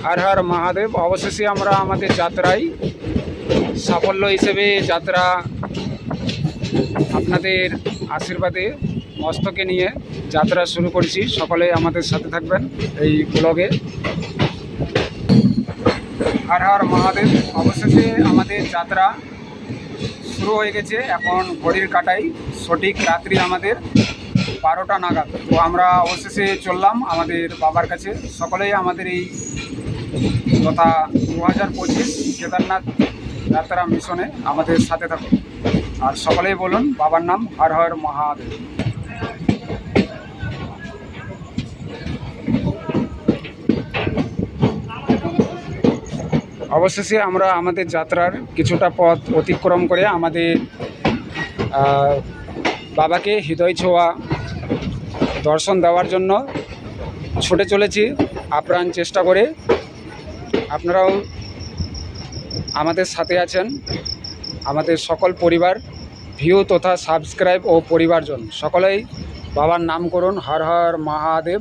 হর হর মহাদেব। অবশেষে আমরা আমাদের যাত্রায় সাফল্য হিসেবে যাত্রা আপনাদের আশীর্বাদে মস্তকে নিয়ে যাত্রা শুরু করেছি। সকলে আমাদের সাথে থাকবেন এই ব্লগে। হর হর মহাদেব। অবশেষে আমাদের যাত্রা শুরু হয়ে গেছে। এখন ঘড়ির কাঁটায় সঠিক রাত্রি আমাদের 12টা নাগাদ। তো আমরা অবশেষে চললাম আমাদের বাবার কাছে। সকলেই আমাদের এই তথা 2025 কেদারনাথ যাত্রা মিশনে আমাদের সাথে থাকুন। আর সকলেই বলুন বাবার নাম হর হর মহাদেব। অবশেষে আমরা আমাদের যাত্রার কিছুটা পথ অতিক্রম করে আমাদের বাবাকে হৃদয় ছোঁয়া দর্শন দেওয়ার জন্য ছুটে চলেছি আপ্রাণ চেষ্টা করে। আপনারাও আমাদের সাথে আছেন। আমাদের সকল পরিবার, ভিউ তথা সাবস্ক্রাইব ও পরিবারজন সকলেই বাবার নাম করুন হর হর মহাদেব।